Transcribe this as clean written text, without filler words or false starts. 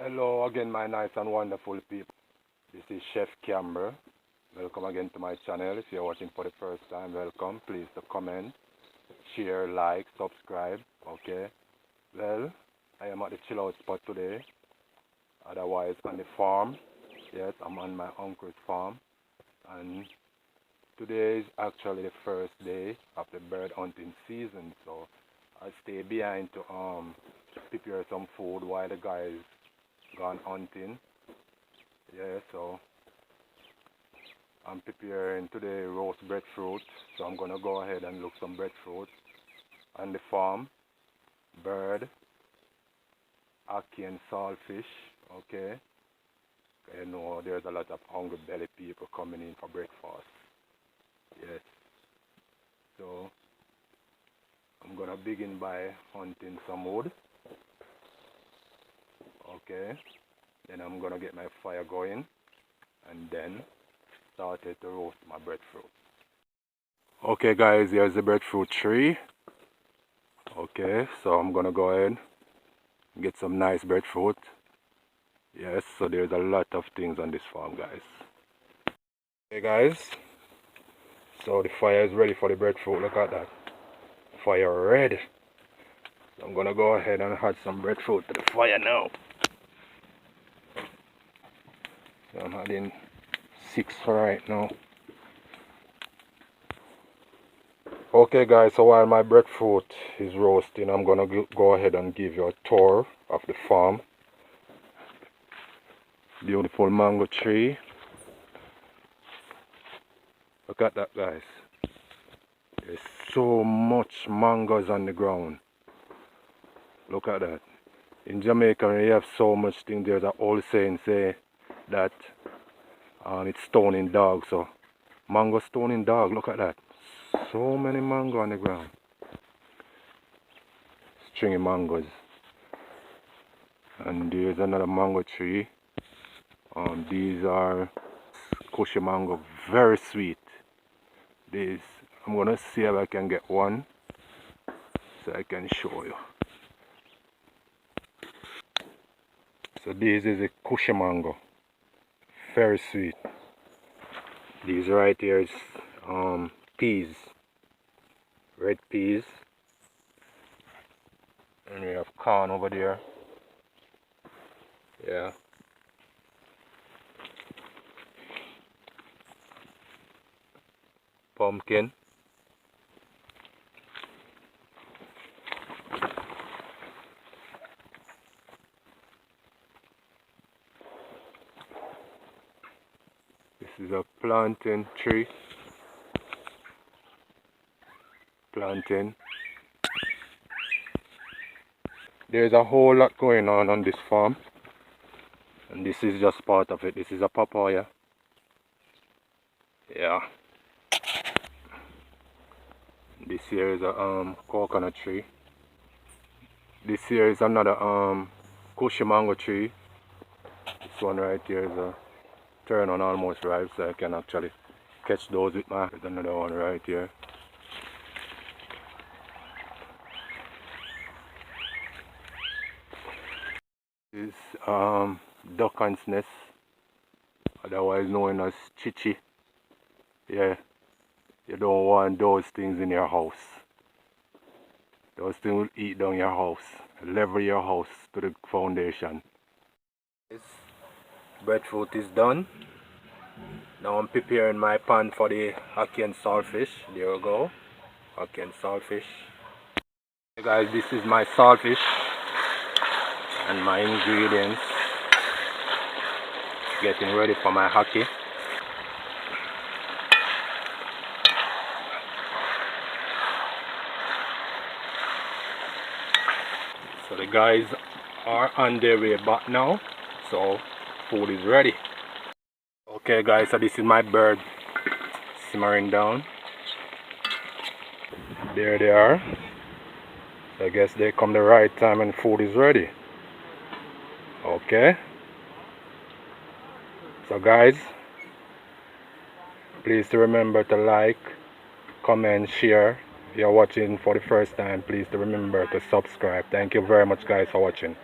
Hello again, my nice and wonderful people. This is Chef Camber. Welcome again to my channel. If you're watching for the first time, welcome. Please to comment, share, like, subscribe. Okay. Well, I am at the chill out spot today. Otherwise, on the farm. Yes, I'm on my uncle's farm. And today is actually the first day of the bird hunting season. So I stay behind to prepare some food while the guys gone hunting. Yeah, so I'm preparing today roast breadfruit. So I'm gonna go ahead and look some breadfruit on the farm, bird, ackee and saltfish. Okay, you know there's a lot of hungry belly people coming in for breakfast. Yes, so I'm gonna begin by hunting some wood. Okay, then I'm gonna get my fire going and then started to roast my breadfruit. Okay guys, here's the breadfruit tree. Okay, so I'm gonna go ahead and get some nice breadfruit. Yes, so there's a lot of things on this farm, guys. Okay guys, so the fire is ready for the breadfruit. Look at that, fire red. So I'm gonna go ahead and add some breadfruit to the fire now. So I'm adding 6 right now. Okay guys, so while my breadfruit is roasting, I'm gonna go ahead and give you a tour of the farm. Beautiful mango tree. Look at that, guys. There's so much mangoes on the ground. Look at that. In Jamaica, when you have so much thing, there's an old saying say that it's stoning dog. So mango stoning dog. Look at that. So many mango on the ground. Stringy mangoes. And there's another mango tree. These are cushy mango, very sweet. These, I'm gonna see if I can get one so I can show you. So this is a cushy mango, very sweet. These right here is peas, red peas, and we have corn over there. Yeah. Pumpkin. This is a plantain tree. Plantain. There's a whole lot going on this farm. And this is just part of it. This is a papaya. Yeah. This here is a coconut tree. This here is another cushy mango tree. This one right here is a turn on almost ripe, so I can actually catch those with my. There's another one right here. This is duck ants nest, otherwise known as chichi. Yeah, you don't want those things in your house. Those things will eat down your house, level your house to the foundation. This breadfruit is done. Now I'm preparing my pan for the ackee and saltfish. There we go, ackee and saltfish. Hey guys, this is my saltfish and my ingredients. Getting ready for my ackee. So the guys are on their way back now, so food is ready. Okay guys, so this is my bird simmering down. There they are. So I guess they come the right time and food is ready. Okay, so guys, please remember to like, comment, share. If you're watching for the first time, please remember to subscribe. Thank you very much guys for watching.